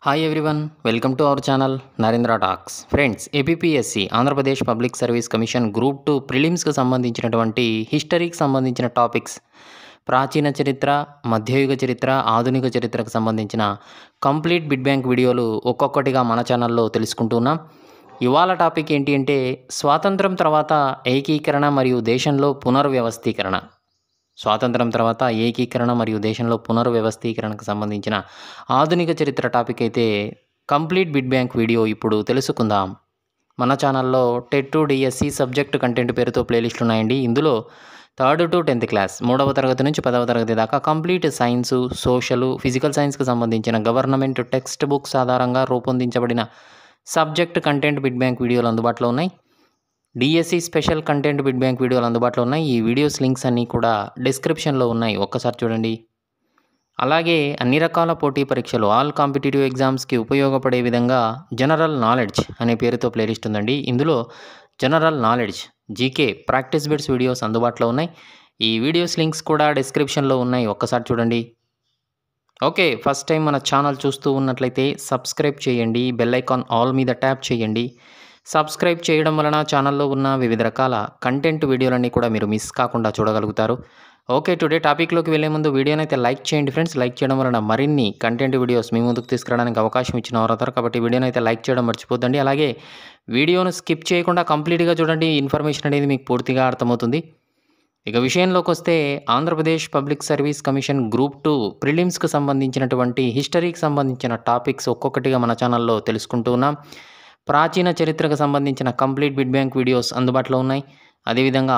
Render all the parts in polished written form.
Hi everyone, welcome to our channel Narendra talks. Friends, APPSC Andhra Pradesh public service commission group 2 ప్రిలిమ్స్కి సంబంధించినటువంటి హిస్టరీకి సంబంధించిన topics, ప్రాచీన చరిత్ర, మధ్యయుగ చరిత్ర, ఆధునిక చరిత్రకు సంబంధించిన కంప్లీట్ బిడ్ బ్యాంక్ వీడియోలు ఒక్కొక్కటిగా మన ఛానల్లో తెలుసుకుంటున్నాం. ఇవాళ టాపిక్ ఏంటి అంటే స్వాతంత్రం తర్వాత ఏకీకరణ మరియు దేశంలో పునర్వ్యవస్థీకరణ. స్వాతంత్రం తర్వాత ఏకీకరణ మరియు దేశంలో పునర్వ్యవస్థీకరణకు సంబంధించిన ఆధునిక చరిత్ర టాపిక్ అయితే కంప్లీట్ బిడ్ బ్యాంక్ వీడియో ఇప్పుడు తెలుసుకుందాం. మన ఛానల్లో TET to DSC subject content పేరుతో ప్లేలిస్టులు ఉన్నాయండి. ఇందులో 3rd to 10th క్లాస్, 3వ తరగతి నుంచి 10వ తరగతి దాకా కంప్లీట్ సైన్సు, సోషల్, ఫిజికల్ సైన్స్కి సంబంధించిన గవర్నమెంట్ టెక్స్ట్ బుక్స్ ఆధారంగా రూపొందించబడిన సబ్జెక్ట్ కంటెంట్ బిడ్ బ్యాంక్ వీడియోలు అందుబాటులో ఉన్నాయి. DSC special content bid bank వీడియోలు అందుబాటులో ఉన్నాయి. ఈ వీడియోస్ లింక్స్ అన్నీ కూడా డిస్క్రిప్షన్లో ఉన్నాయి, ఒక్కసారి చూడండి. అలాగే అన్ని రకాల పోటీ పరీక్షలు, ఆల్ కాంపిటేటివ్ ఎగ్జామ్స్కి ఉపయోగపడే విధంగా జనరల్ నాలెడ్జ్ అనే పేరుతో ప్లేలిస్ట్ ఉందండి. ఇందులో general knowledge, GK, practice bits videos అందుబాటులో ఉన్నాయి. ఈ వీడియోస్ లింక్స్ కూడా డిస్క్రిప్షన్లో ఉన్నాయి, ఒక్కసారి చూడండి. ఓకే, ఫస్ట్ టైం మన ఛానల్ చూస్తూ ఉన్నట్లయితే సబ్స్క్రైబ్ చేయండి, బెల్ ఐకాన్ ఆల్ మీద ట్యాప్ చేయండి. సబ్స్క్రైబ్ చేయడం వలన ఛానల్లో ఉన్న వివిధ రకాల కంటెంట్ వీడియోలన్నీ కూడా మీరు మిస్ కాకుండా చూడగలుగుతారు. ఓకే, టుడే టాపిక్లోకి వెళ్ళే ముందు వీడియోని అయితే లైక్ చేయండి ఫ్రెండ్స్. లైక్ చేయడం వలన మరిన్ని కంటెంట్ వీడియోస్ మీ ముందుకు తీసుకురావడానికి అవకాశం ఇచ్చిన వారు అవుతారు, కాబట్టి వీడియోని అయితే లైక్ చేయడం మర్చిపోద్దండి. అలాగే వీడియోను స్కిప్ చేయకుండా కంప్లీట్గా చూడండి, ఇన్ఫర్మేషన్ అనేది మీకు పూర్తిగా అర్థమవుతుంది. ఇక విషయంలోకి వస్తే Andhra Pradesh public service commission group 2 ప్రిలిమ్స్కి సంబంధించినటువంటి హిస్టరీకి సంబంధించిన టాపిక్స్ ఒక్కొక్కటిగా మన ఛానల్లో తెలుసుకుంటూ ఉన్నాం. ప్రాచీన చరిత్రకు సంబంధించిన కంప్లీట్ బిడ్ బ్యాంక్ వీడియోస్ అందుబాటులో ఉన్నాయి. అదేవిధంగా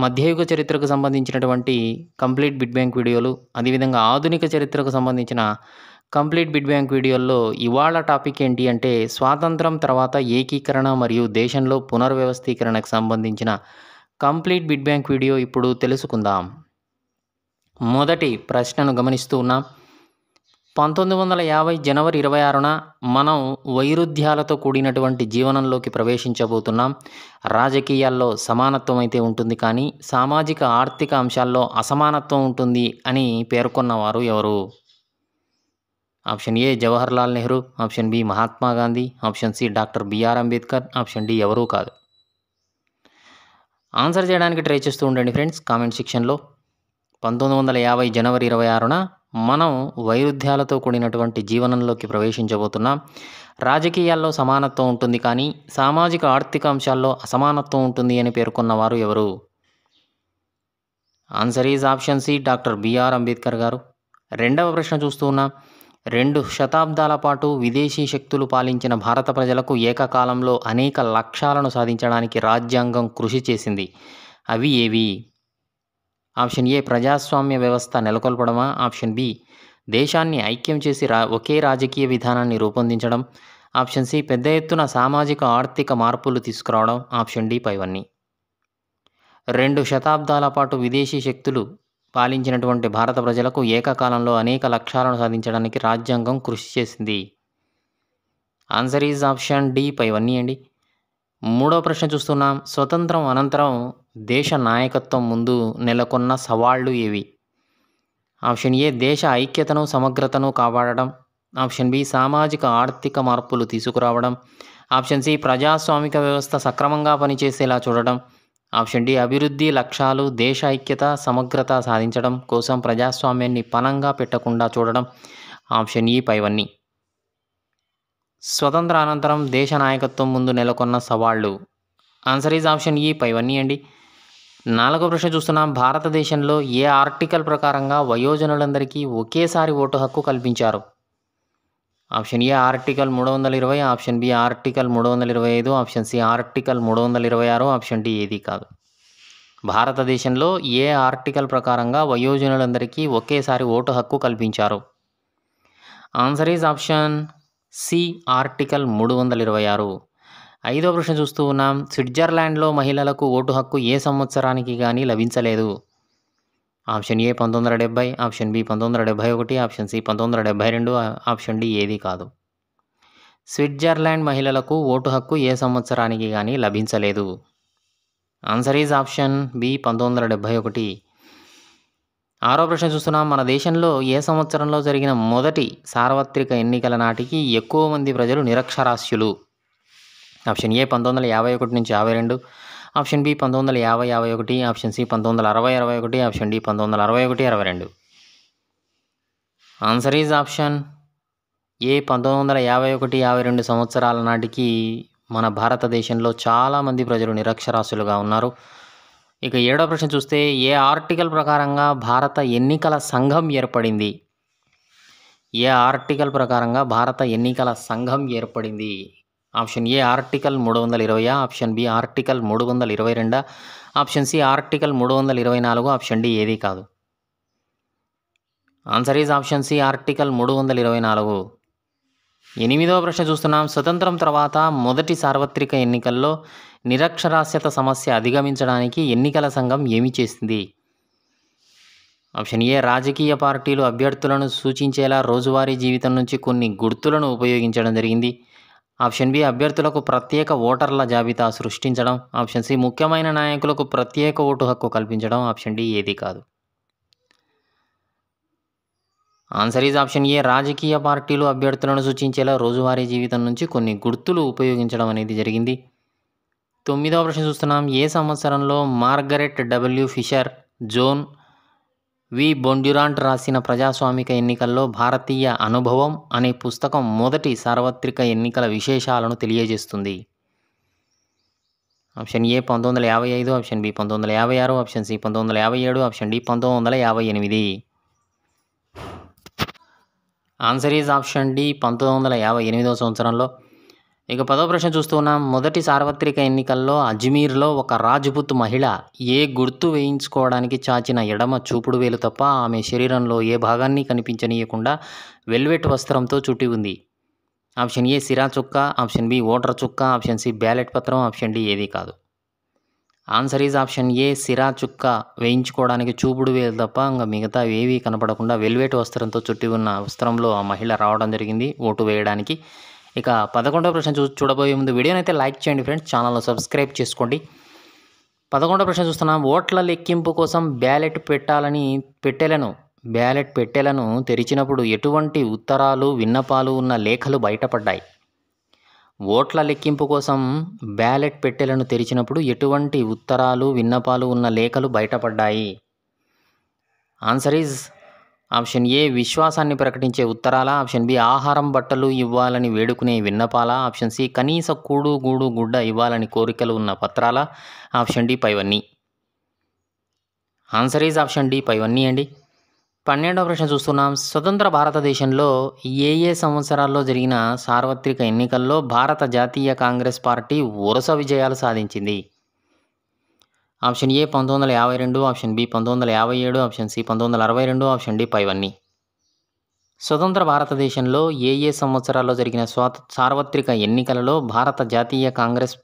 మధ్యయుగ చరిత్రకు సంబంధించినటువంటి కంప్లీట్ బిడ్ బ్యాంక్ వీడియోలు, అదేవిధంగా ఆధునిక చరిత్రకు సంబంధించిన కంప్లీట్ బిడ్ బ్యాంక్ వీడియోల్లో ఇవాళ టాపిక్ ఏంటి అంటే స్వాతంత్రం తర్వాత ఏకీకరణ మరియు దేశంలో పునర్వ్యవస్థీకరణకు సంబంధించిన కంప్లీట్ బిడ్ బ్యాంక్ వీడియో ఇప్పుడు తెలుసుకుందాం. మొదటి ప్రశ్నను గమనిస్తూ ఉన్నాం. 1950 జనవరి 26న మనం వైరుధ్యాలతో కూడినటువంటి జీవనంలోకి ప్రవేశించబోతున్నాం. రాజకీయాల్లో సమానత్వం అయితే ఉంటుంది, కానీ సామాజిక ఆర్థిక అంశాల్లో అసమానత్వం ఉంటుంది అని పేర్కొన్నవారు ఎవరు? Option A Jawaharlal Nehru, option B Mahatma Gandhi, option C doctor BR Ambedkar, option D ఎవరూ కాదు. ఆన్సర్ చేయడానికి ట్రై చేస్తూ ఉండండి ఫ్రెండ్స్ కామెంట్ సెక్షన్లో. 1950 జనవరి 26న మనం వైరుధ్యాలతో కూడినటువంటి జీవనంలోకి ప్రవేశించబోతున్నాం. రాజకీయాల్లో సమానత్వం ఉంటుంది, కానీ సామాజిక ఆర్థిక అంశాల్లో అసమానత్వం ఉంటుంది అని పేర్కొన్నవారు ఎవరు? Answer is option C doctor BR Ambedkar garu. రెండవ ప్రశ్న చూస్తూ ఉన్నాం. 2 శతాబ్దాల పాటు విదేశీ శక్తులు పాలించిన భారత ప్రజలకు ఏకకాలంలో అనేక లక్ష్యాలను సాధించడానికి రాజ్యాంగం కృషి చేసింది. అవి ఏవి? ఆప్షన్ ఏ ప్రజాస్వామ్య వ్యవస్థ నెలకొల్పడమా, ఆప్షన్ బి దేశాన్ని ఐక్యం చేసి ఒకే రాజకీయ విధానాన్ని రూపొందించడం, ఆప్షన్ సి పెద్ద ఎత్తున సామాజిక ఆర్థిక మార్పులు తీసుకురావడం, ఆప్షన్ డి పైవన్నీ. 2 శతాబ్దాల పాటు విదేశీ శక్తులు పాలించినటువంటి భారత ప్రజలకు ఏకకాలంలో అనేక లక్ష్యాలను సాధించడానికి రాజ్యాంగం కృషి చేసింది. ఆన్సర్ ఈజ్ ఆప్షన్ డి పైవన్నీ అండి. మూడవ ప్రశ్న చూస్తున్నాం. స్వతంత్రం అనంతరం దేశ నాయకత్వం ముందు నెలకొన్న సవాళ్లు ఏవి? ఆప్షన్ ఏ దేశ ఐక్యతను సమగ్రతను కాపాడడం, ఆప్షన్ బి సామాజిక ఆర్థిక మార్పులు తీసుకురావడం, ఆప్షన్ సి ప్రజాస్వామిక వ్యవస్థ సక్రమంగా పనిచేసేలా చూడడం, ఆప్షన్ డి అభివృద్ధి లక్ష్యాలు దేశ ఐక్యత సమగ్రత సాధించడం కోసం ప్రజాస్వామ్యాన్ని పణంగా పెట్టకుండా చూడడం, ఆప్షన్ ఈ పైవన్నీ. స్వతంత్ర అనంతరం దేశ నాయకత్వం ముందు నెలకొన్న సవాళ్లు. ఆన్సర్ ఈజ్ ఆప్షన్ ఈ పైవన్నీ అండి. 4వ ప్రశ్న చూస్తున్నాం. భారతదేశంలో ఏ ఆర్టికల్ ప్రకారంగా వయోజనులందరికీ ఒకేసారి ఓటు హక్కు కల్పించారు? Option A article 320, option B article 325, option C article 326, option D ఏది కాదు. భారతదేశంలో ఏ ఆర్టికల్ ప్రకారంగా వయోజనులందరికీ ఒకేసారి ఓటు హక్కు కల్పించారు? Answer is option C article 326. 5వ ప్రశ్న చూస్తూ ఉన్నాం. స్విట్జర్లాండ్లో మహిళలకు ఓటు హక్కు ఏ సంవత్సరానికి కానీ లభించలేదు? Option A 1970, option B 1971, option C 1972, option D ఏది కాదు. స్విట్జర్లాండ్ మహిళలకు ఓటు హక్కు ఏ సంవత్సరానికి కానీ లభించలేదు. Answer is option B 1971. ఆరో ప్రశ్న చూస్తున్నాం. మన దేశంలో ఏ సంవత్సరంలో జరిగిన మొదటి సార్వత్రిక ఎన్నికల నాటికి ఎక్కువ మంది ప్రజలు నిరక్షరాస్యులు? Option A 1951-52, option B 1950-51, option C 1960-61, option D 1961-62. Answer is option A 1951-52 సంవత్సరాల నాటికి మన భారతదేశంలో చాలామంది ప్రజలు నిరక్షరాస్యులుగా ఉన్నారు. ఇక ఏడో ప్రశ్న చూస్తే ఏ ఆర్టికల్ ప్రకారంగా భారత ఎన్నికల సంఘం ఏర్పడింది? ఏ ఆర్టికల్ ప్రకారంగా భారత ఎన్నికల సంఘం ఏర్పడింది? Option A article 320, option B article 322, option C article 324, option D ఏది కాదు. Answer is option C article 324. ఎనిమిదవ ప్రశ్న చూస్తున్నాం. స్వతంత్రం తర్వాత మొదటి సార్వత్రిక ఎన్నికల్లో నిరక్షరాస్యత సమస్య అధిగమించడానికి ఎన్నికల సంఘం ఏమి చేసింది? ఆప్షన్ ఏ రాజకీయ పార్టీలు అభ్యర్థులను సూచించేలా రోజువారీ జీవితం నుంచి కొన్ని గుర్తులను ఉపయోగించడం జరిగింది. ఆప్షన్ బి అభ్యర్థులకు ప్రత్యేక ఓటర్ల జాబితా సృష్టించడం. ఆప్షన్ సి ముఖ్యమైన నాయకులకు ప్రత్యేక ఓటు హక్కు కల్పించడం. ఆప్షన్ డి ఏది కాదు. ఆన్సర్ ఈజ్ ఆప్షన్ ఏ రాజకీయ పార్టీలు అభ్యర్థులను సూచించేలా రోజువారీ జీవితం నుంచి కొన్ని గుర్తులు ఉపయోగించడం అనేది జరిగింది. తొమ్మిదవ ప్రశ్న చూస్తున్నాం. ఏ సంవత్సరంలో మార్గరెట్ డబ్ల్యూ ఫిషర్, జోన్ వి బొండ్యురాంట్ రాసిన ప్రజాస్వామిక ఎన్నికల్లో భారతీయ అనుభవం అనే పుస్తకం మొదటి సార్వత్రిక ఎన్నికల విశేషాలను తెలియజేస్తుంది? Option A 1955, option B 1956, option C 1957, option D 1958. Answer is option D 1958వ సంవత్సరంలో. ఇక 10వ ప్రశ్న చూస్తూ ఉన్నాం. మొదటి సార్వత్రిక ఎన్నికల్లో అజ్మీర్లో ఒక రాజ్పుత్ మహిళ ఏ గుర్తు వేయించుకోవడానికి చాచిన ఎడమ చూపుడు వేలు తప్ప ఆమె శరీరంలో ఏ భాగాన్ని కనిపించనీయకుండా వెల్వెట్ వస్త్రంతో చుట్టి ఉంది? ఆప్షన్ ఏ సిరా చుక్క, ఆప్షన్ బి ఓటర్ చుక్క, ఆప్షన్ సి బ్యాలెట్ పత్రం, ఆప్షన్ డి ఏది కాదు. ఆన్సర్ ఈజ్ ఆప్షన్ ఏ సిరా చుక్క వేయించుకోవడానికి చూపుడు వేలు తప్ప ఇంకా మిగతా ఏవి కనపడకుండా వెల్వెట్ వస్త్రంతో చుట్టి ఉన్న వస్త్రంలో ఆ మహిళ రావడం జరిగింది ఓటు వేయడానికి. ఇక 11వ ప్రశ్న చూడబోయే ముందు వీడియోని అయితే లైక్ చేయండి ఫ్రెండ్స్, ఛానల్ను సబ్స్క్రైబ్ చేసుకోండి. 11వ ప్రశ్న చూస్తున్నాం. ఓట్ల లెక్కింపు కోసం బ్యాలెట్ పెట్టెలను తెరిచినప్పుడు ఎటువంటి ఉత్తరాలు, విన్నపాలు ఉన్న లేఖలు బయటపడ్డాయి? ఓట్ల లెక్కింపు కోసం బ్యాలెట్ పెట్టెలను తెరిచినప్పుడు ఎటువంటి ఉత్తరాలు, విన్నపాలు ఉన్న లేఖలు బయటపడ్డాయి? ఆన్సర్ ఈజ్ ఆప్షన్ ఏ విశ్వాసాన్ని ప్రకటించే ఉత్తరాల, ఆప్షన్ బి ఆహారం, బట్టలు ఇవ్వాలని వేడుకునే విన్నపాల, ఆప్షన్ సి కనీస కూడు గూడు గుడ్డ ఇవ్వాలని కోరికలు ఉన్న పత్రాల, ఆప్షన్ డి పైవన్నీ. ఆన్సర్ ఈజ్ ఆప్షన్ డి పైవన్నీ అండి. 12వ ప్రశ్న చూస్తున్నాం. స్వతంత్ర భారతదేశంలో ఏ సంవత్సరాల్లో జరిగిన సార్వత్రిక ఎన్నికల్లో భారత జాతీయ కాంగ్రెస్ పార్టీ వరుస విజయాలు సాధించింది? Option A 1952, option B 1957, option C 1962, option D పైవన్నీ. స్వతంత్ర భారతదేశంలో ఏ సంవత్సరాల్లో జరిగిన సార్వత్రిక ఎన్నికలలో భారత జాతీయ కాంగ్రెస్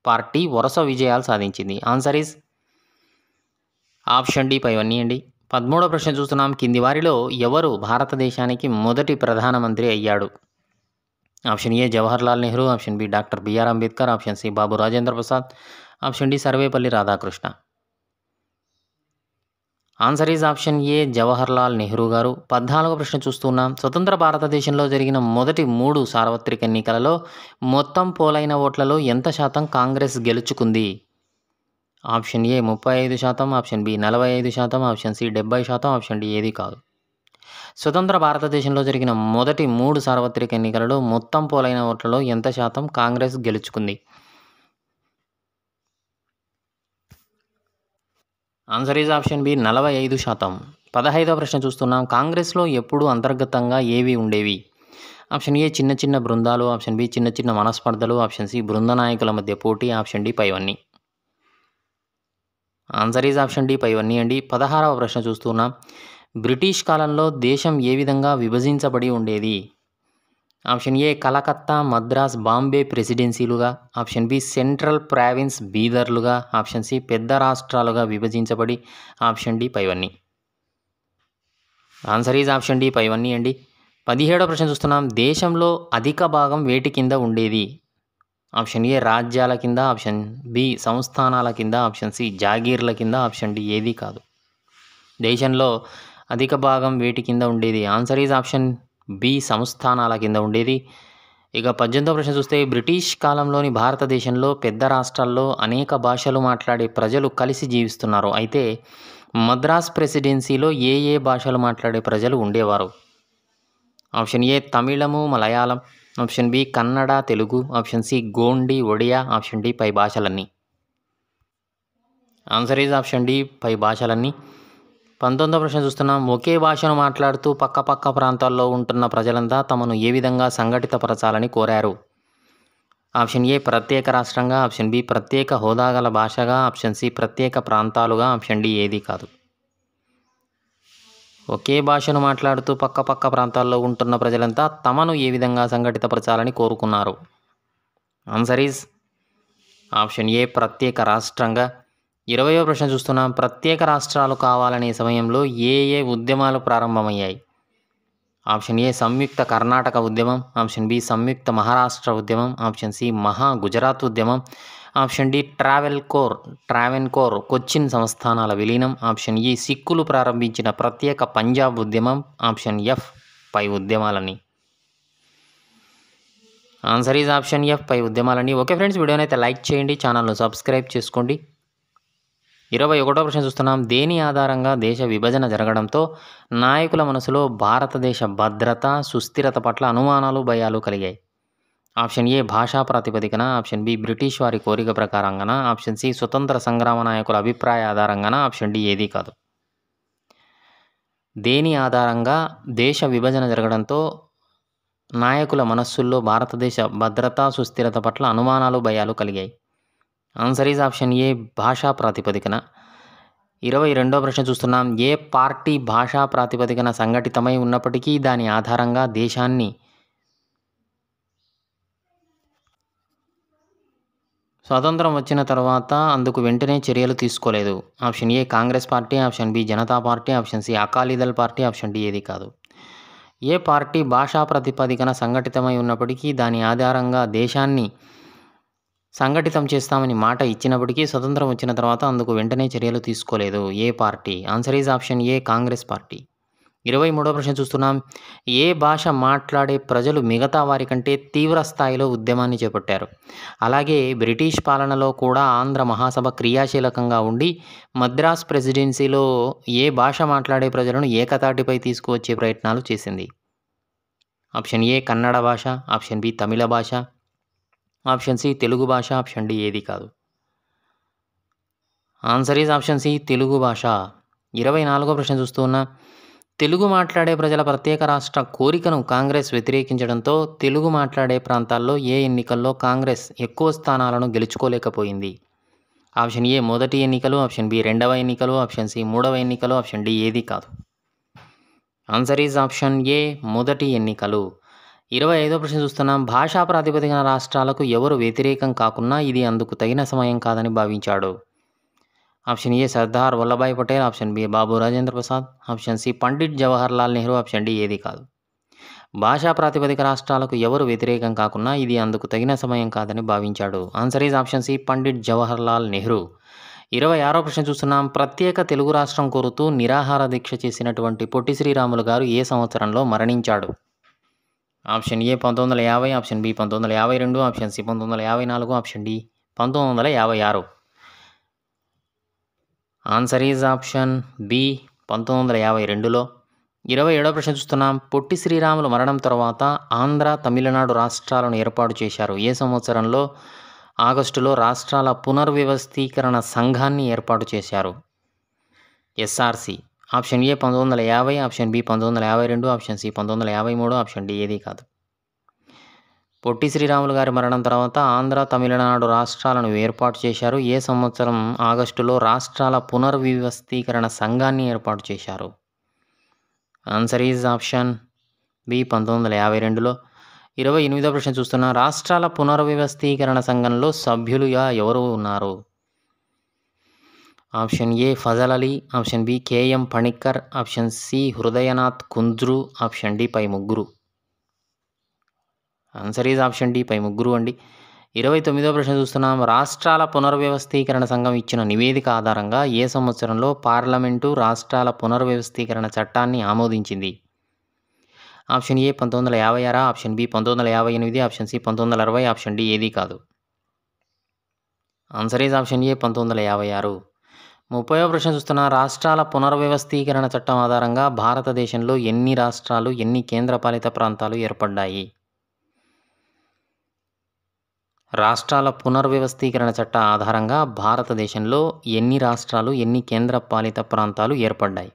పార్టీ వరుస విజయాలు సాధించింది? ఆన్సర్ ఈజ్ ఆప్షన్ డి పైవన్నీ అండి. 13వ ప్రశ్న చూస్తున్నాం. కింది వారిలో ఎవరు భారతదేశానికి మొదటి ప్రధానమంత్రి అయ్యాడు? Option A Jawaharlal Nehru, option B doctor BR Ambedkar, option C Babu Rajendra Prasad, option D Sarvepalli Radhakrishna. Answer is option A Jawaharlal Nehru garu. 14వ ప్రశ్న చూస్తున్నాం. స్వతంత్ర భారతదేశంలో జరిగిన మొదటి 3 సార్వత్రిక ఎన్నికలలో మొత్తం పోలైన ఓట్లలో ఎంత శాతం కాంగ్రెస్ గెలుచుకుంది? Option A 35%, option B 45%, option C 70%, option D ఏది కాదు. స్వతంత్ర భారతదేశంలో జరిగిన మొదటి 3 సార్వత్రిక ఎన్నికలలో మొత్తం పోలైన ఓట్లలో ఎంత శాతం కాంగ్రెస్ గెలుచుకుంది? Answer is option B 45%. 15వ ప్రశ్న చూస్తున్నాం. కాంగ్రెస్లో ఎప్పుడు అంతర్గతంగా ఏవి ఉండేవి? ఆప్షన్ ఏ చిన్న చిన్న బృందాలు, ఆప్షన్ బి చిన్న చిన్న మనస్పర్ధలు, ఆప్షన్ సి బృంద నాయకుల మధ్య పోటీ, ఆప్షన్ డి పైవన్నీ. ఆన్సర్ ఈజ్ ఆప్షన్ డి పైవన్నీ అండి. 16వ ప్రశ్న చూస్తున్నాం. బ్రిటిష్ కాలంలో దేశం ఏ విధంగా విభజించబడి ఉండేది? ఆప్షన్ ఏ కలకత్తా, మద్రాస్, బాంబే ప్రెసిడెన్సీలుగా, ఆప్షన్ బి సెంట్రల్ ప్రావిన్స్ బీదర్లుగా, ఆప్షన్ సి పెద్ద రాష్ట్రాలుగా విభజించబడి, ఆప్షన్ డి పైవన్నీ. ఆన్సర్ ఈజ్ ఆప్షన్ డి పైవన్నీ అండి. 17వ ప్రశ్న చూస్తున్నాం. దేశంలో అధిక భాగం వేటి కింద ఉండేది? ఆప్షన్ ఏ రాజ్యాల కింద, ఆప్షన్ బి సంస్థానాల కింద, ఆప్షన్ సి జాగీర్ల కింద, ఆప్షన్ డి ఏది కాదు. దేశంలో అధిక భాగం వేటి కింద ఉండేది? ఆన్సర్ ఈజ్ ఆప్షన్ బి సంస్థానాల కింద ఉండేది. ఇక 18వ ప్రశ్న చూస్తే బ్రిటిష్ కాలంలోని భారతదేశంలో పెద్ద రాష్ట్రాల్లో అనేక భాషలు మాట్లాడే ప్రజలు కలిసి జీవిస్తున్నారు. అయితే మద్రాస్ ప్రెసిడెన్సీలో ఏ ఏ భాషలు మాట్లాడే ప్రజలు ఉండేవారు? ఆప్షన్ ఏ తమిళము, Malayalam, option B Kannada, Telugu, option C Gondi, Odia, option D పై భాషలన్నీ. ఆన్సర్ ఈజ్ ఆప్షన్ డి పై భాషలన్నీ. 19వ ప్రశ్న చూస్తున్నాం. ఒకే భాషను మాట్లాడుతూ పక్క ప్రాంతాల్లో ఉంటున్న ప్రజలంతా తమను ఏ విధంగా సంఘటితపరచాలని కోరారు? ఆప్షన్ ఏ ప్రత్యేక రాష్ట్రంగా, ఆప్షన్ బి ప్రత్యేక హోదా గల భాషగా, ఆప్షన్ సి ప్రత్యేక ప్రాంతాలుగా, ఆప్షన్ డి ఏది కాదు. ఒకే భాషను మాట్లాడుతూ పక్క ప్రాంతాల్లో ఉంటున్న ప్రజలంతా తమను ఏ విధంగా సంఘటితపరచాలని కోరుకున్నారు? ఆన్సర్ ఈజ్ ఆప్షన్ ఏ ప్రత్యేక రాష్ట్రంగా. 20వ ప్రశ్న చూస్తున్నాం. ప్రత్యేక రాష్ట్రాలు కావాలనే సమయంలో ఏ ఏ ఉద్యమాలు ప్రారంభమయ్యాయి? ఆప్షన్ ఏ సంయుక్త కర్ణాటక ఉద్యమం, ఆప్షన్ బి సంయుక్త మహారాష్ట్ర ఉద్యమం, ఆప్షన్ సి మహా గుజరాత్ ఉద్యమం, ఆప్షన్ డి ట్రావెన్కోర్ కొచ్చిన్ సంస్థానాల విలీనం, ఆప్షన్ ఈ సిక్కులు ప్రారంభించిన ప్రత్యేక పంజాబ్ ఉద్యమం, ఆప్షన్ ఎఫ్ పై ఉద్యమాలని. ఆన్సర్ ఈజ్ ఆప్షన్ ఎఫ్ పై ఉద్యమాలని. ఓకే ఫ్రెండ్స్, వీడియోని అయితే లైక్ చేయండి, ఛానల్ను సబ్స్క్రైబ్ చేసుకోండి. 21వ ప్రశ్న చూస్తున్నాం. దేని ఆధారంగా దేశ విభజన జరగడంతో నాయకుల మనసులో భారతదేశ భద్రత, సుస్థిరత పట్ల అనుమానాలు, భయాలు కలిగాయి? ఆప్షన్ ఏ భాషా ప్రాతిపదికన, ఆప్షన్ బి బ్రిటిష్ వారి కోరిక ప్రకారంగాన, ఆప్షన్ సి స్వతంత్ర సంగ్రామ నాయకుల అభిప్రాయ ఆధారంగాన, ఆప్షన్ డి ఏది కాదు. దేని ఆధారంగా దేశ విభజన జరగడంతో నాయకుల మనస్సుల్లో భారతదేశ భద్రత, సుస్థిరత పట్ల అనుమానాలు, భయాలు కలిగాయి? ఆన్సర్ ఈజ్ ఆప్షన్ ఏ భాషా ప్రాతిపదికన. 22వ ప్రశ్న చూస్తున్నాం. ఏ పార్టీ భాషా ప్రాతిపదికన సంఘటితమై ఉన్నప్పటికీ దాని ఆధారంగా దేశాన్ని స్వాతంత్రం వచ్చిన తర్వాత అందుకు వెంటనే చర్యలు తీసుకోలేదు? Option A Congress party, option B Janata party, option C Akali Dal party, option D ఏది కాదు. ఏ పార్టీ భాషా ప్రాతిపదికన సంఘటితమై ఉన్నప్పటికీ దాని ఆధారంగా దేశాన్ని సంఘటితం చేస్తామని మాట ఇచ్చినప్పటికీ స్వతంత్రం వచ్చిన తర్వాత అందుకు వెంటనే చర్యలు తీసుకోలేదు? ఏ party? Answer is option A Congress party. 23వ ప్రశ్న చూస్తున్నాం. ఏ భాష మాట్లాడే ప్రజలు మిగతా వారి కంటే తీవ్ర స్థాయిలో ఉద్యమాన్ని చేపట్టారు? అలాగే బ్రిటిష్ పాలనలో కూడా ఆంధ్ర మహాసభ క్రియాశీలకంగా ఉండి మద్రాస్ ప్రెసిడెన్సీలో ఏ భాష మాట్లాడే ప్రజలను ఏకతాటిపై తీసుకువచ్చే ప్రయత్నాలు చేసింది? ఆప్షన్ ఏ కన్నడ భాష, ఆప్షన్ బి తమిళ భాష, ఆప్షన్ సి తెలుగు భాష, ఆప్షన్ డి ఏది కాదు. Answer is option C Telugu భాష. 24వ ప్రశ్న చూస్తున్నా. తెలుగు మాట్లాడే ప్రజల ప్రత్యేక రాష్ట్ర కోరికను కాంగ్రెస్ వ్యతిరేకించడంతో తెలుగు మాట్లాడే ప్రాంతాల్లో ఏ ఎన్నికల్లో కాంగ్రెస్ ఎక్కువ స్థానాలను గెలుచుకోలేకపోయింది? ఆప్షన్ ఏ మొదటి ఎన్నికలు, ఆప్షన్ బి రెండవ ఎన్నికలు, ఆప్షన్ సి మూడవ ఎన్నికలు, ఆప్షన్ డి ఏది కాదు. ఆన్సర్ ఈజ్ ఆప్షన్ ఏ మొదటి ఎన్నికలు. 25వ ప్రశ్న చూస్తున్నాం. భాషా ప్రాతిపదికన రాష్ట్రాలకు ఎవరు వ్యతిరేకం కాకున్నా ఇది అందుకు తగిన సమయం కాదని భావించాడు? Option A Sardar Vallabhbhai Patel, option B Babu Rajendra Prasad, option C Pandit Jawahar Lal Nehru, option D ఏది కాదు. భాషా ప్రాతిపదిక రాష్ట్రాలకు ఎవరు వ్యతిరేకం కాకున్నా ఇది అందుకు తగిన సమయం కాదని భావించాడు? Answer is option C Pandit Jawahar Lal Nehru. 26వ ప్రశ్న చూస్తున్నాం. ప్రత్యేక తెలుగు రాష్ట్రం కోరుతూ నిరాహార దీక్ష చేసినటువంటి పొట్టి శ్రీరాములు గారు ఏ సంవత్సరంలో మరణించాడు? Option A 1950, option B 1952, option C 1954, option D 1956. Answer is option B 1952లో. 27వ ప్రశ్న చూస్తున్నాం. పొట్టి శ్రీరాములు మరణం తర్వాత ఆంధ్ర, తమిళనాడు రాష్ట్రాలను ఏర్పాటు చేశారు. ఏ సంవత్సరంలో? ఆగస్టులో రాష్ట్రాల పునర్వ్యవస్థీకరణ సంఘాన్ని ఏర్పాటు చేశారు, SRC. Option A 1950, option B 1952, option C 1953, option D ఏది కాదు. పొట్టి శ్రీరాములు గారి మరణం తర్వాత ఆంధ్ర, తమిళనాడు రాష్ట్రాలను ఏర్పాటు చేశారు. ఏ సంవత్సరం? ఆగస్టులో రాష్ట్రాల పునర్వ్యవస్థీకరణ సంఘాన్ని ఏర్పాటు చేశారు. ఆన్సర్ ఈజ్ ఆప్షన్ బి 1952లో. 28వ ప్రశ్న చూస్తున్నా. రాష్ట్రాల పునర్వ్యవస్థీకరణ సంఘంలో సభ్యులుగా ఎవరు ఉన్నారు? Option A Fazal Ali, option B KM Panikkar, option C Hridaynath Kunzru, option D పై ముగ్గురు. ఆన్సర్ ఈజ్ ఆప్షన్ డి పై ముగ్గురు అండి. 29వ ప్రశ్న చూస్తున్నాం. రాష్ట్రాల పునర్వ్యవస్థీకరణ సంఘం ఇచ్చిన నివేదిక ఆధారంగా ఏ సంవత్సరంలో పార్లమెంటు రాష్ట్రాల పునర్వ్యవస్థీకరణ చట్టాన్ని ఆమోదించింది? Option A 1956, option B 1958, option C 1960, option D ఏదీ కాదు. Answer is option A 1956. 30వ ప్రశ్న చూస్తున్న. రాష్ట్రాల పునర్వ్యవస్థీకరణ చట్టం ఆధారంగా భారతదేశంలో ఎన్ని రాష్ట్రాలు, ఎన్ని కేంద్రపాలిత ప్రాంతాలు ఏర్పడ్డాయి? రాష్ట్రాల పునర్వ్యవస్థీకరణ చట్టం ఆధారంగా భారతదేశంలో ఎన్ని రాష్ట్రాలు, ఎన్ని కేంద్రపాలిత ప్రాంతాలు ఏర్పడ్డాయి?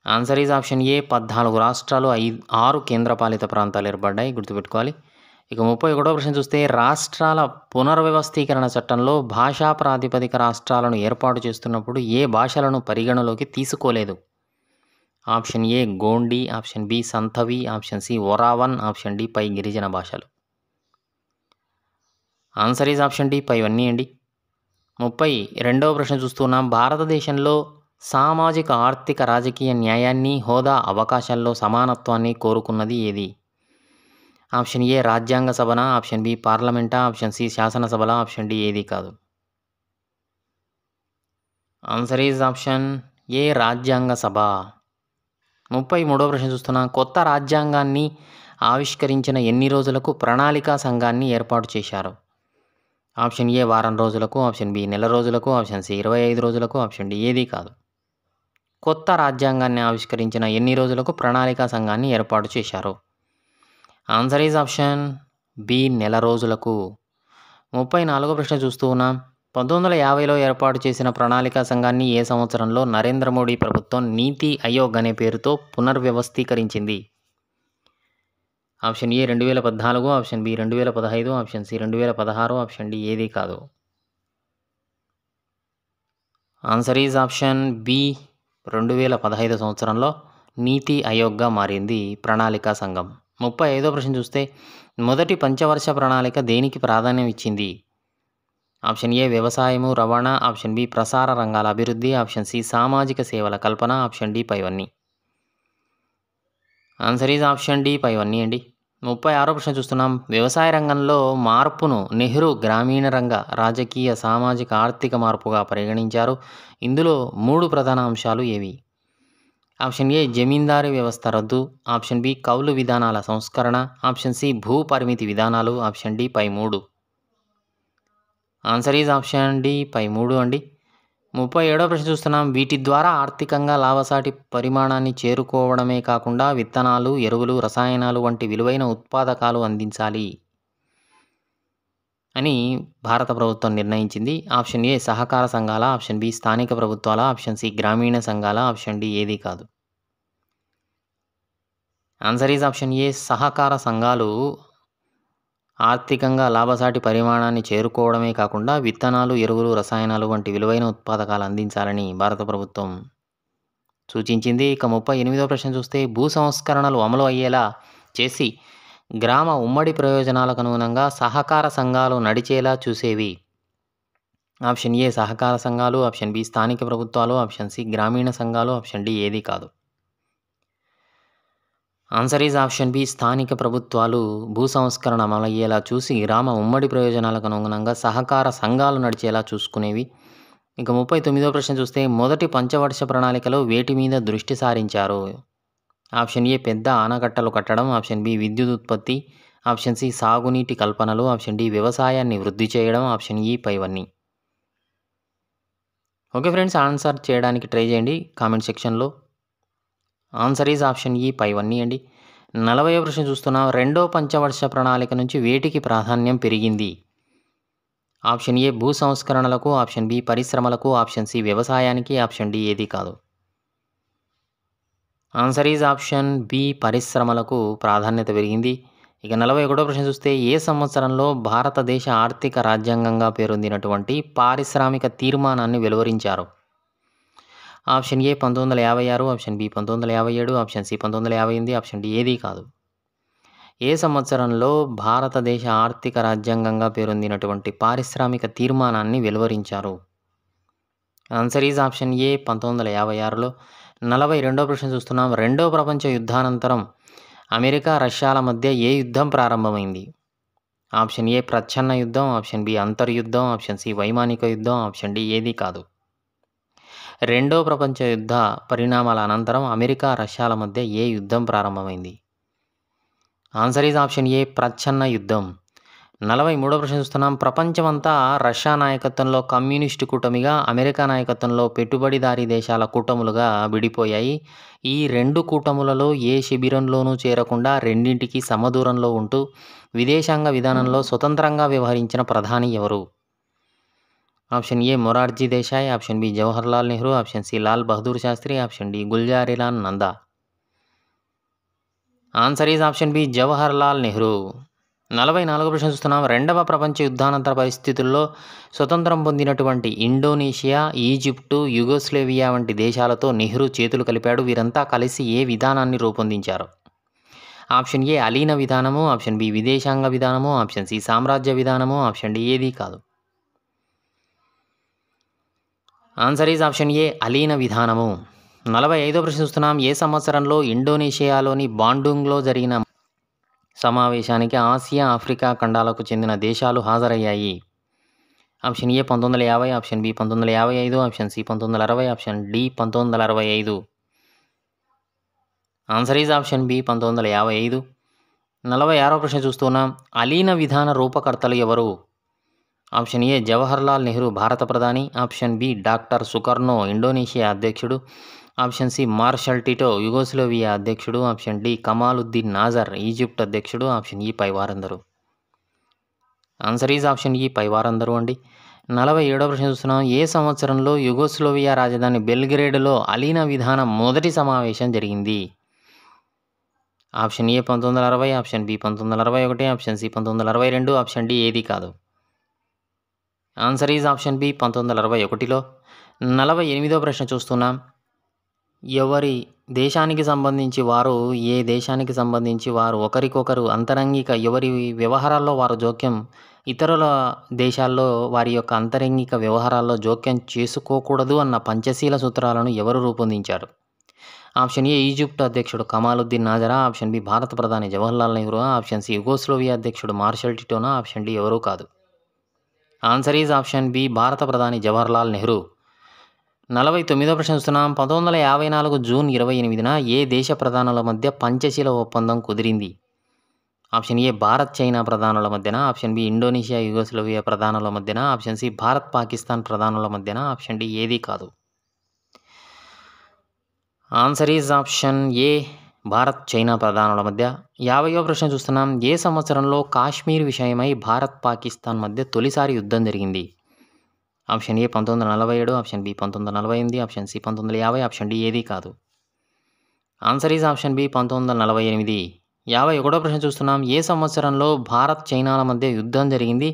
ఆన్సర్ ఈజ్ ఆప్షన్ ఏ 14 రాష్ట్రాలు, 6 కేంద్రపాలిత ప్రాంతాలు ఏర్పడ్డాయి. గుర్తుపెట్టుకోవాలి. ఇక 31వ ప్రశ్న చూస్తే రాష్ట్రాల పునర్వ్యవస్థీకరణ చట్టంలో భాషా ప్రాతిపదిక రాష్ట్రాలను ఏర్పాటు చేస్తున్నప్పుడు ఏ భాషలను పరిగణలోకి తీసుకోలేదు? Option A Gondi, option B సంథవి, option C Oraon, option D పై గిరిజన భాషలు. ఆన్సర్ ఈజ్ ఆప్షన్ డి పైవన్నీ అండి. 32వ ప్రశ్న చూస్తున్నాం. భారతదేశంలో సామాజిక, ఆర్థిక, రాజకీయ న్యాయాన్ని, హోదా, అవకాశాల్లో సమానత్వాన్ని కోరుకున్నది ఏది? ఆప్షన్ ఏ రాజ్యాంగ సభన, ఆప్షన్ బి పార్లమెంటా, ఆప్షన్ సి శాసనసభల, ఆప్షన్ డి ఏదీ కాదు. ఆన్సర్ ఈజ్ ఆప్షన్ ఏ రాజ్యాంగ సభ. 33వ ప్రశ్న చూస్తున్నాం. కొత్త రాజ్యాంగాన్ని ఆవిష్కరించిన ఎన్ని రోజులకు ప్రణాళికా సంఘాన్ని ఏర్పాటు చేశారు? ఆప్షన్ ఏ వారం రోజులకు, ఆప్షన్ బి నెల రోజులకు, ఆప్షన్ సి 25 రోజులకు, ఆప్షన్ డి ఏదీ కాదు. కొత్త రాజ్యాంగాన్ని ఆవిష్కరించిన ఎన్ని రోజులకు ప్రణాళికా సంఘాన్ని ఏర్పాటు చేశారు? ఆన్సర్ ఈజ్ ఆప్షన్ బి నెల రోజులకు. 34వ ప్రశ్న చూస్తూ ఉన్నాం. 1950లో ఏర్పాటు చేసిన ప్రణాళికా సంఘాన్ని ఏ సంవత్సరంలో నరేంద్ర మోడీ ప్రభుత్వం నీతి ఆయోగ్ అనే పేరుతో పునర్వ్యవస్థీకరించింది? Option A 2014, option B 2015, option C 2016, option D ఏదీ కాదు. ఆన్సర్ ఈజ్ ఆప్షన్ బి 2015 సంవత్సరంలో నీతి ఆయోగ్గా మారింది ప్రణాళికా సంఘం. 35వ ప్రశ్న చూస్తే మొదటి పంచవర్ష ప్రణాళిక దేనికి ప్రాధాన్యం ఇచ్చింది? ఆప్షన్ ఏ వ్యవసాయము, రవాణా, ఆప్షన్ బి ప్రసార రంగాల అభివృద్ధి, ఆప్షన్ సి సామాజిక సేవల కల్పన, ఆప్షన్ డి పైవన్నీ. ఆన్సర్ ఈజ్ ఆప్షన్ డి పైవన్నీ అండి. 36వ ప్రశ్న చూస్తున్నాం. వ్యవసాయ రంగంలో మార్పును నెహ్రూ గ్రామీణ రంగ రాజకీయ, సామాజిక, ఆర్థిక మార్పుగా పరిగణించారు. ఇందులో 3 ప్రధాన అంశాలు ఏవి? ఆప్షన్ ఏ జమీందారీ వ్యవస్థ రద్దు, ఆప్షన్ బి కౌలు విధానాల సంస్కరణ, ఆప్షన్ సి భూ పరిమితి విధానాలు, ఆప్షన్ డి పై 3. ఆన్సర్ ఈజ్ ఆప్షన్ డి పై 3 అండి. 37వ ప్రశ్న చూస్తున్నాం. వీటి ద్వారా ఆర్థికంగా లాభసాటి పరిమాణాన్ని చేరుకోవడమే కాకుండా విత్తనాలు, ఎరువులు, రసాయనాలు వంటి విలువైన ఉత్పాదకాలు అందించాలి అని భారత ప్రభుత్వం నిర్ణయించింది. ఆప్షన్ ఏ సహకార సంఘాల, ఆప్షన్ బి స్థానిక ప్రభుత్వాల, ఆప్షన్ సి గ్రామీణ సంఘాల, ఆప్షన్ డి ఏదీ కాదు. ఆన్సర్ ఈజ్ ఆప్షన్ ఏ సహకార సంఘాలు ఆర్థికంగా లాభసాటి పరిమాణాన్ని చేరుకోవడమే కాకుండా విత్తనాలు, ఎరువులు, రసాయనాలు వంటి విలువైన ఉత్పాదకాలు అందించాలని భారత ప్రభుత్వం సూచించింది. ఇక 38వ ప్రశ్న చూస్తే భూ సంస్కరణలు అమలు అయ్యేలా చేసి గ్రామ ఉమ్మడి ప్రయోజనాలకు అనుగుణంగా సహకార సంఘాలు నడిచేలా చూసేవి? ఆప్షన్ ఏ సహకార సంఘాలు, ఆప్షన్ బి స్థానిక ప్రభుత్వాలు, ఆప్షన్ సి గ్రామీణ సంఘాలు, ఆప్షన్ డి ఏదీ కాదు. ఆన్సర్ ఈజ్ ఆప్షన్ బి స్థానిక ప్రభుత్వాలు భూ సంస్కరణ అమలయ్యేలా చూసి గ్రామ ఉమ్మడి ప్రయోజనాలకు అనుగుణంగా సహకార సంఘాలు నడిచేలా చూసుకునేవి. ఇక 39వ ప్రశ్న చూస్తే మొదటి పంచవర్ష ప్రణాళికలో వేటి మీద దృష్టి సారించారు? ఆప్షన్ ఏ పెద్ద ఆనకట్టలు కట్టడం, ఆప్షన్ బి విద్యుత్ ఉత్పత్తి, ఆప్షన్ సి సాగునీటి కల్పనలు, ఆప్షన్ డి వ్యవసాయాన్ని వృద్ధి చేయడం, ఆప్షన్ ఈ పైవన్నీ. ఓకే ఫ్రెండ్స్, ఆన్సర్ చేయడానికి ట్రై చేయండి కామెంట్ సెక్షన్లో. ఆన్సర్ ఈజ్ ఆప్షన్ ఈ పైవన్నీ అండి. 40వ ప్రశ్న చూస్తున్నాం. రెండో పంచవర్ష ప్రణాళిక నుంచి వేటికి ప్రాధాన్యం పెరిగింది? ఆప్షన్ ఏ భూ సంస్కరణలకు, ఆప్షన్ బి పరిశ్రమలకు, ఆప్షన్ సి వ్యవసాయానికి, ఆప్షన్ డి ఏదీ కాదు. ఆన్సర్ ఈజ్ ఆప్షన్ బి పరిశ్రమలకు ప్రాధాన్యత పెరిగింది. ఇక 41వ ప్రశ్న చూస్తే ఏ సంవత్సరంలో భారతదేశ ఆర్థిక రాజ్యాంగంగా పేరొందినటువంటి పారిశ్రామిక తీర్మానాన్ని వెలువరించారు? Option A 1956, option B 1957, option C 1958, option D ఏదీ కాదు. ఏ సంవత్సరంలో భారతదేశ ఆర్థిక రాజ్యాంగంగా పేరొందినటువంటి పారిశ్రామిక తీర్మానాన్ని వెలువరించారు? ఆన్సర్ ఈజ్ ఆప్షన్ ఏ 1956లో. 42వ ప్రశ్న చూస్తున్నాం. రెండో ప్రపంచ యుద్ధానంతరం అమెరికా, రష్యాల మధ్య ఏ యుద్ధం ప్రారంభమైంది? ఆప్షన్ ఏ ప్రచ్ఛన్న యుద్ధం, ఆప్షన్ బి అంతర్యుద్ధం, ఆప్షన్ సి వైమానిక యుద్ధం, ఆప్షన్ డి ఏది కాదు. రెండో ప్రపంచ యుద్ధ పరిణామాల అనంతరం అమెరికా, రష్యాల మధ్య ఏ యుద్ధం ప్రారంభమైంది? ఆన్సర్ ఈజ్ ఆప్షన్ ఏ ప్రచ్ఛన్న యుద్ధం. 43వ ప్రశ్న చూస్తున్నాం. ప్రపంచమంతా రష్యా నాయకత్వంలో కమ్యూనిస్టు కూటమిగా, అమెరికా నాయకత్వంలో పెట్టుబడిదారీ దేశాల కూటములుగా విడిపోయాయి. ఈ రెండు కూటములలో ఏ శిబిరంలోనూ చేరకుండా రెండింటికి సమదూరంలో ఉంటూ విదేశాంగ విధానంలో స్వతంత్రంగా వ్యవహరించిన ప్రధాని ఎవరు? Option A Morarji Desai, option B Jawaharlal Nehru, option C Lal Bahadur Shastri, option D Gulzarilal Nanda. Answer is option B Jawaharlal Nehru. 44వ ప్రశ్న చూస్తున్నాం. రెండవ ప్రపంచ యుద్ధానంతర పరిస్థితుల్లో స్వతంత్రం పొందినటువంటి ఇండోనేషియా, ఈజిప్టు, యుగోస్లేవియా వంటి దేశాలతో నెహ్రూ చేతులు కలిపాడు. వీరంతా కలిసి ఏ విధానాన్ని రూపొందించారు? ఆప్షన్ ఏ అలీన విధానము, ఆప్షన్ బి విదేశాంగ విధానము, ఆప్షన్ సి సామ్రాజ్య విధానము, ఆప్షన్ డి ఏది కాదు. ఆన్సర్ ఈజ్ ఆప్షన్ ఏ అలీన విధానము. 45వ ప్రశ్న చూస్తున్నాం. ఏ సంవత్సరంలో ఇండోనేషియాలోని బాండుంగ్లో జరిగిన సమావేశానికి ఆసియా, ఆఫ్రికా ఖండాలకు చెందిన దేశాలు హాజరయ్యాయి? Option A 1950, option B 1955, option C 1960, option D 1965. Answer is option B 1955. 46వ ప్రశ్న చూస్తున్నాం. అలీన విధాన రూపకర్తలు ఎవరు? ఆప్షన్ ఏ జవహర్లాల్ నెహ్రూ, భారత ప్రధాని, option B doctor Sukarno, Indonesia అధ్యక్షుడు, option C marshal Tito, Yugoslavia అధ్యక్షుడు, option D Kamaluddin Nasser, Egypt అధ్యక్షుడు, ఆప్షన్ ఈ పై వారందరూ. ఆన్సర్ ఈజ్ ఆప్షన్ ఈ పై వారందరూ అండి. 47వ ప్రశ్న చూస్తున్నాం. ఏ సంవత్సరంలో యుగోస్లోవియా రాజధాని బెల్గ్రేడ్లో అలీన విధానం మొదటి సమావేశం జరిగింది? Option A 1960, option B 1961, option C 1962, option D ఏది కాదు. ఆన్సర్ ఈజ్ ఆప్షన్ బి 1961లో. 48వ ప్రశ్న చూస్తున్నాం. ఎవరి దేశానికి సంబంధించి వారు, ఏ దేశానికి సంబంధించి వారు ఒకరికొకరు అంతరంగిక, ఎవరి వ్యవహారాల్లో వారు జోక్యం, ఇతరుల దేశాల్లో వారి యొక్క అంతరంగిక వ్యవహారాల్లో జోక్యం చేసుకోకూడదు అన్న పంచశీల సూత్రాలను ఎవరు రూపొందించారు? ఆప్షన్ ఏ ఈజిప్ట్ అధ్యక్షుడు కమాలుద్దీన్ నాజరా, ఆప్షన్ బి భారత ప్రధాని Jawaharlal Nehru, option C Yugoslavia అధ్యక్షుడు మార్షల్ టిటోనా, ఆప్షన్ డి ఎవరూ కాదు. ఆన్సర్ ఈజ్ ఆప్షన్ బి భారత ప్రధాని జవహర్లాల్ నెహ్రూ. 49వ ప్రశ్న చూస్తున్నాం. 1954 జూన్ 28న ఏ దేశ ప్రధానుల మధ్య పంచశీల ఒప్పందం కుదిరింది? ఆప్షన్ ఏ భారత్ చైనా ప్రధానుల మధ్యన, ఆప్షన్ బి ఇండోనేషియా యుగోస్లోవియా ప్రధానుల మధ్యన, ఆప్షన్ సి భారత్ పాకిస్తాన్ ప్రధానుల మధ్యన, ఆప్షన్ డి ఏది కాదు. Answer is option A Bharat China ప్రధానుల మధ్య. 50వ ప్రశ్న చూస్తున్నాం. ఏ సంవత్సరంలో కాశ్మీర్ విషయమై భారత్ పాకిస్తాన్ మధ్య తొలిసారి యుద్ధం జరిగింది? Option A 1947, option B 1948, option C 1950, option D ఏది కాదు. Answer is option B 1948. 51వ ప్రశ్న చూస్తున్నాం. ఏ సంవత్సరంలో భారత్ చైనాల మధ్య యుద్ధం జరిగింది?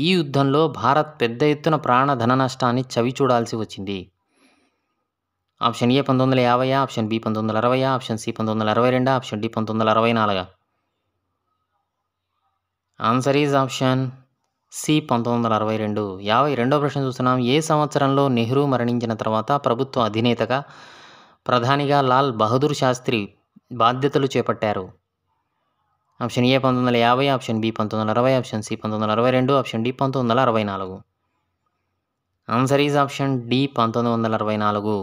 ఈ యుద్ధంలో భారత్ పెద్ద ఎత్తున ప్రాణ ధన నష్టాన్ని చవిచూడాల్సి వచ్చింది? Option A 1950, option B 1960, option C 1962, option D 1964. Answer is option C 1962. 52వ ప్రశ్న చూస్తున్నాం. ఏ సంవత్సరంలో నెహ్రూ మరణించిన తర్వాత ప్రభుత్వ అధినేతగా, ప్రధానిగా లాల్ బహదూర్ శాస్త్రి బాధ్యతలు చేపట్టారు? Option A 1950, option B 1960, option C 1962, option D 1964. Answer is option D 1964.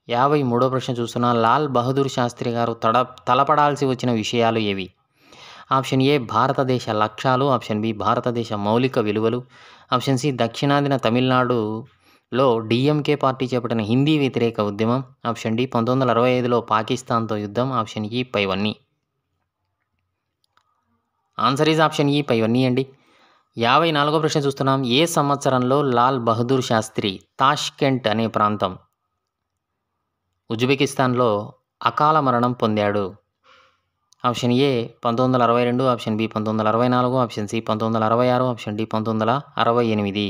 53వ ప్రశ్న చూస్తున్నాం. లాల్ బహదూర్ శాస్త్రి గారు తలపడాల్సి వచ్చిన విషయాలు ఏవి? ఆప్షన్ ఏ భారతదేశ లక్ష్యాలు, ఆప్షన్ బి భారతదేశ మౌలిక విలువలు, ఆప్షన్ సి దక్షిణాదిన తమిళనాడులో డిఎంకే పార్టీ చేపట్టిన హిందీ వ్యతిరేక ఉద్యమం, ఆప్షన్ డి 1965లో పాకిస్తాన్తో యుద్ధం, ఆప్షన్ ఈ పైవన్నీ. ఆన్సర్ ఈజ్ ఆప్షన్ ఈ పైవన్నీ అండి. 54వ ప్రశ్న చూస్తున్నాం. ఏ సంవత్సరంలో లాల్ బహదూర్ శాస్త్రి తాష్కెంట్ అనే ప్రాంతం, ఉజ్బెకిస్తాన్లో అకాల మరణం పొందాడు? Option A 1962, option B 1964, option C 1966, option D 1968.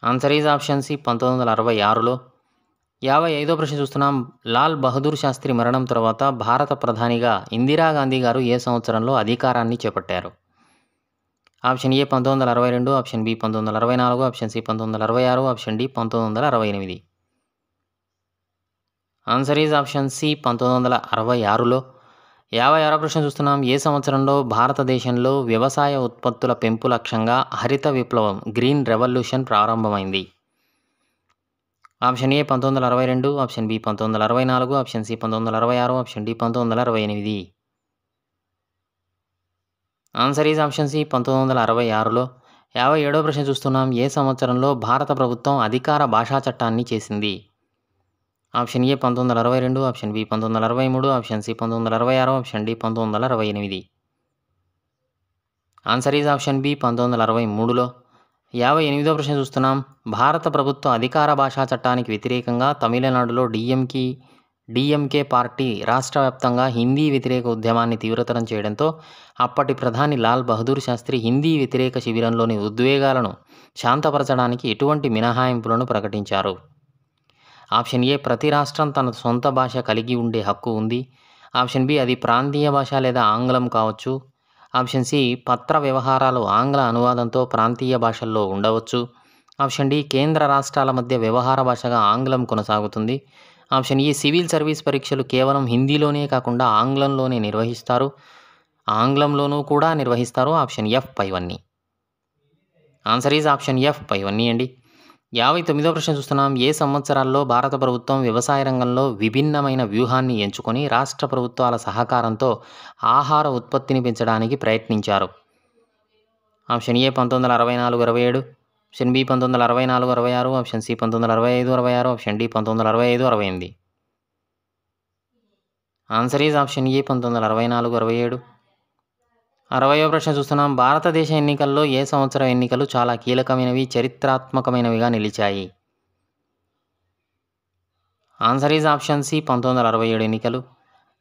Answer is option C 1966లో. 55వ ప్రశ్న చూస్తున్నాం. లాల్ బహదూర్ శాస్త్రి మరణం తర్వాత భారత ప్రధానిగా ఇందిరాగాంధీ గారు ఏ సంవత్సరంలో అధికారాన్ని చేపట్టారు? Option A 1962, option B 1964, option C 1966, option D 1968. Answer is option C 1966లో. 56వ ప్రశ్న చూస్తున్నాం. ఏ సంవత్సరంలో భారతదేశంలో వ్యవసాయ ఉత్పత్తుల పెంపు లక్ష్యంగా హరిత విప్లవం గ్రీన్ రెవల్యూషన్ ప్రారంభమైంది? Option A 1962, option B 1964, option C 1966, option D 1968. Answer is option C 1966లో. 57వ ప్రశ్న చూస్తున్నాం. ఏ సంవత్సరంలో భారత ప్రభుత్వం అధికార భాషా చట్టాన్ని చేసింది? Option A 1962, option B 1963, option C 1966, option D 1968. Answer is option B 1963లో. 58వ ప్రశ్న చూస్తున్నాం. భారత ప్రభుత్వ అధికార భాషా చట్టానికి వ్యతిరేకంగా తమిళనాడులో డిఎంకే పార్టీ రాష్ట్ర వ్యాప్తంగా హిందీ వ్యతిరేక ఉద్యమాన్ని తీవ్రతరం చేయడంతో అప్పటి ప్రధాని లాల్ బహదూర్ శాస్త్రి హిందీ వ్యతిరేక శిబిరంలోని ఉద్వేగాలను శాంతపరచడానికి ఎటువంటి మినహాయింపులను ప్రకటించారు? ఆప్షన్ ఏ ప్రతి రాష్ట్రం తన సొంత భాష కలిగి ఉండే హక్కు ఉంది. ఆప్షన్ బి అది ప్రాంతీయ భాష లేదా ఆంగ్లం కావచ్చు. ఆప్షన్ సి పత్ర వ్యవహారాలు ఆంగ్ల అనువాదంతో ప్రాంతీయ భాషల్లో ఉండవచ్చు. ఆప్షన్ డి కేంద్ర రాష్ట్రాల మధ్య వ్యవహార భాషగా ఆంగ్లం కొనసాగుతుంది. ఆప్షన్ ఈ సివిల్ సర్వీస్ పరీక్షలు కేవలం హిందీలోనే కాకుండా ఆంగ్లంలోనే నిర్వహిస్తారు, ఆంగ్లంలోనూ కూడా నిర్వహిస్తారు. ఆప్షన్ ఎఫ్ పైవన్నీ. ఆన్సర్ ఈజ్ ఆప్షన్ ఎఫ్ పైవన్నీ అండి. 59వ ప్రశ్న చూస్తున్నాం. ఏ సంవత్సరాల్లో భారత ప్రభుత్వం వ్యవసాయ రంగంలో విభిన్నమైన వ్యూహాన్ని ఎంచుకొని రాష్ట్ర ప్రభుత్వాల సహకారంతో ఆహార ఉత్పత్తిని పెంచడానికి ప్రయత్నించారు? Option A 1964-67, option B 1964-66, option C 1965-66, option D 1965-68. Answer is option A 1964-67. 60వ ప్రశ్న చూస్తున్నాం. భారతదేశ ఎన్నికల్లో ఏ సంవత్సరం ఎన్నికలు చాలా కీలకమైనవి, చరిత్రాత్మకమైనవిగా నిలిచాయి? ఆన్సర్ ఈజ్ ఆప్షన్ సి 1967 ఎన్నికలు.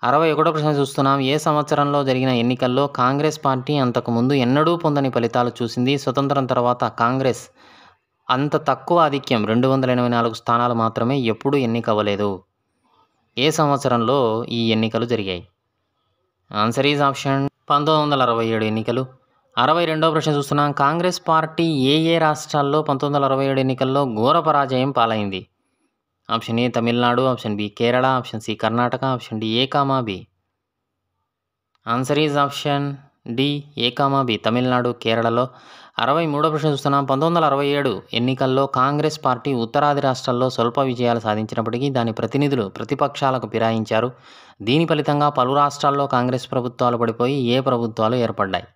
61వ ప్రశ్న చూస్తున్నాం. ఏ సంవత్సరంలో జరిగిన ఎన్నికల్లో కాంగ్రెస్ పార్టీ అంతకుముందు ఎన్నడూ పొందని ఫలితాలు చూసింది? స్వతంత్రం తర్వాత కాంగ్రెస్ అంత తక్కువ ఆధిక్యం 284 స్థానాలు మాత్రమే ఎప్పుడూ ఎన్నికవ్వలేదు. ఏ సంవత్సరంలో ఈ ఎన్నికలు జరిగాయి? ఆన్సర్ ఈజ్ ఆప్షన్ 1967 ఎన్నికలు. 62వ ప్రశ్న చూస్తున్నాం. కాంగ్రెస్ పార్టీ ఏ రాష్ట్రాల్లో 1967 ఎన్నికల్లో ఘోర పరాజయం పాలైంది? Option A Tamil Nadu, option B Kerala, option C Karnataka, option D A comma B. Answer is option D A comma B Tamil Nadu, కేరళలో. 63వ ప్రశ్న చూస్తున్నాం. 1967 ఎన్నికల్లో కాంగ్రెస్ పార్టీ ఉత్తరాది రాష్ట్రాల్లో స్వల్ప విజయాలు సాధించినప్పటికీ దాని ప్రతినిధులు ప్రతిపక్షాలకు ఫిరాయించారు. దీని ఫలితంగా పలు రాష్ట్రాల్లో కాంగ్రెస్ ప్రభుత్వాలు పడిపోయి ఏ ప్రభుత్వాలు ఏర్పడ్డాయి?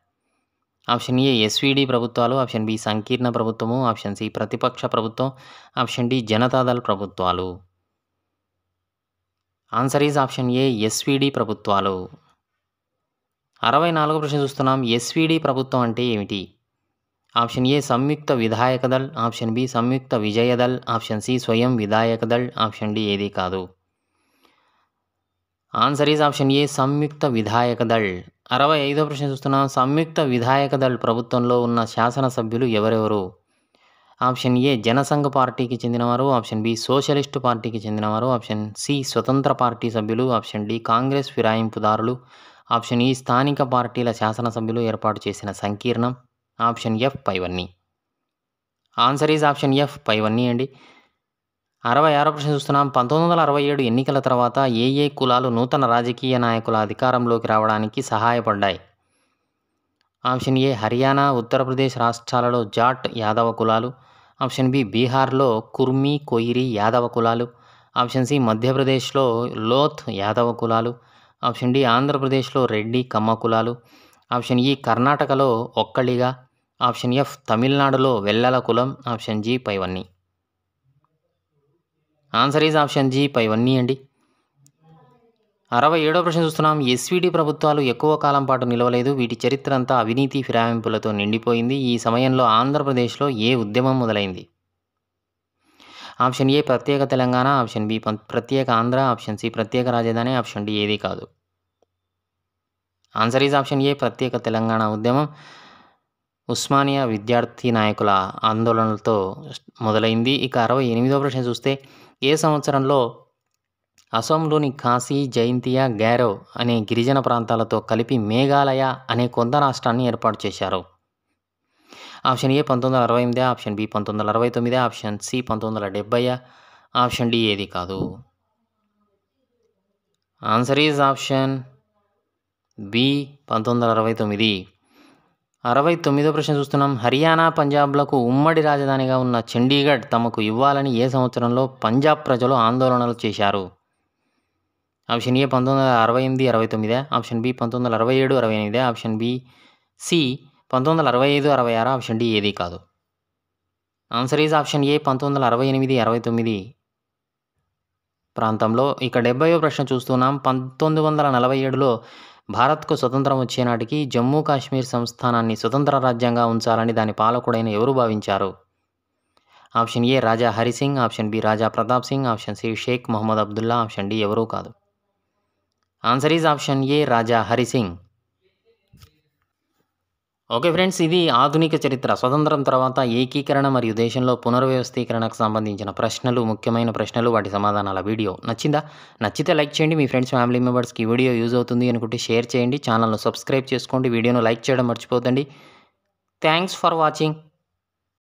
ఆప్షన్ ఏ ఎస్వీడి ప్రభుత్వాలు, ఆప్షన్ బి సంకీర్ణ ప్రభుత్వము, ఆప్షన్ సి ప్రతిపక్ష ప్రభుత్వం, ఆప్షన్ డి జనతాదళ్ ప్రభుత్వాలు. Answer is option A SVD ప్రభుత్వాలు. 64వ ప్రశ్న చూస్తున్నాం. ఎస్వీడి ప్రభుత్వం అంటే ఏమిటి? Option A Samyukta Vidhayak Dal, option B Samyukta Vijay Dal, option C Swayam Vidhayak Dal, option D ఏది కాదు. Answer is option A Samyukta Vidhayak Dal. 65వ ప్రశ్న చూస్తున్నాం. సంయుక్త విధాయక దళ్ ప్రభుత్వంలో ఉన్న శాసనసభ్యులు ఎవరెవరు? ఆప్షన్ ఏ జనసంఘ్ పార్టీకి చెందినవారు, ఆప్షన్ బి సోషలిస్టు పార్టీకి చెందినవారు, ఆప్షన్ సి స్వతంత్ర పార్టీ సభ్యులు, ఆప్షన్ డి కాంగ్రెస్ ఫిరాయింపుదారులు, ఆప్షన్ ఈ స్థానిక పార్టీల శాసనసభ్యులు ఏర్పాటు చేసిన సంకీర్ణం, ఆప్షన్ ఎఫ్ పైవన్నీ. ఆన్సర్ ఈజ్ ఆప్షన్ ఎఫ్ పైవన్నీ అండి. 66వ ప్రశ్న చూస్తున్నాం. 1967 ఎన్నికల తర్వాత ఏ కులాలు నూతన రాజకీయ నాయకుల అధికారంలోకి రావడానికి సహాయపడ్డాయి? ఆప్షన్ ఏ హర్యానా, ఉత్తరప్రదేశ్ రాష్ట్రాలలో జాట్ యాదవ కులాలు, ఆప్షన్ బి బీహార్లో కుర్మీ, కొయిరి యాదవ కులాలు, ఆప్షన్ సి మధ్యప్రదేశ్లో లోథ్ యాదవ కులాలు, ఆప్షన్ డి ఆంధ్రప్రదేశ్లో రెడ్డి కమ్మ కులాలు, ఆప్షన్ ఈ కర్ణాటకలో ఒక్కళిగా, ఆప్షన్ ఎఫ్ తమిళనాడులో వెల్లల కులం, ఆప్షన్ జి పైవన్నీ. ఆన్సర్ ఈజ్ ఆప్షన్ జి పైవన్నీ అండి. 67వ ప్రశ్న చూస్తున్నాం. ఎస్వీడి ప్రభుత్వాలు ఎక్కువ కాలం పాటు నిలవలేదు. వీటి చరిత్ర అంతా అవినీతి ఫిరాయింపులతో నిండిపోయింది. ఈ సమయంలో ఆంధ్రప్రదేశ్లో ఏ ఉద్యమం మొదలైంది? ఆప్షన్ ఏ ప్రత్యేక తెలంగాణ, ఆప్షన్ బి ప్రత్యేక ఆంధ్ర, ఆప్షన్ సి ప్రత్యేక రాజధాని, ఆప్షన్ డి ఏది కాదు. ఆన్సర్ ఈజ్ ఆప్షన్ ఏ ప్రత్యేక తెలంగాణ ఉద్యమం ఉస్మానియా విద్యార్థి నాయకుల ఆందోళనలతో మొదలైంది. ఇక 68వ ప్రశ్న చూస్తే ఏ సంవత్సరంలో అసోంలోని ఖాసీ, జైంతియా, గ్యారో అనే గిరిజన ప్రాంతాలతో కలిపి మేఘాలయ అనే కొత్త రాష్ట్రాన్ని ఏర్పాటు చేశారు? Option A 1968, option B 1969, option C 1970, option D ఏది కాదు. Answer is option B 1969. 69వ ప్రశ్న చూస్తున్నాం. హర్యానా, పంజాబ్లకు ఉమ్మడి రాజధానిగా ఉన్న చండీగఢ్ తమకు ఇవ్వాలని ఏ సంవత్సరంలో పంజాబ్ ప్రజలు ఆందోళనలు చేశారు? Option A 1968, 69, option B 1967, 68, option B C 1965, 66, option D ఏది కాదు. ఆన్సర్ ఈజ్ ఆప్షన్ ఏ 1968, 69 ప్రాంతంలో. ఇక 70వ ప్రశ్న చూస్తున్నాం. 1947లో భారత్కు స్వతంత్రం వచ్చే నాటికి జమ్మూ కాశ్మీర్ సంస్థానాన్ని స్వతంత్ర రాజ్యంగా ఉంచాలని దాని పాలకుడైన ఎవరు భావించారు? Option A Raja Hari Singh, option B Raja Pratap Singh, option C Sheikh Mohammad Abdullah, option D ఎవరూ కాదు. Answer is option A Raja Hari Singh. Okay friends, ఇది ఆధునిక చరిత్ర. స్వతంత్రం తర్వాత ఏకీకరణ మరియు దేశంలో పునర్వ్యవస్థీకరణకు సంబంధించిన ప్రశ్నలు, ముఖ్యమైన ప్రశ్నలు, వాటి సమాధానాల వీడియో నచ్చిందా? నచ్చితే లైక్ చేయండి. మీ ఫ్రెండ్స్, ఫ్యామిలీ మెంబర్స్కి ఈ వీడియో యూజ్ అవుతుంది అనుకుంటే షేర్ చేయండి. ఛానల్ను సబ్స్క్రైబ్ చేసుకోండి. వీడియోను లైక్ చేయడం మర్చిపోతండి. Thanks for watching.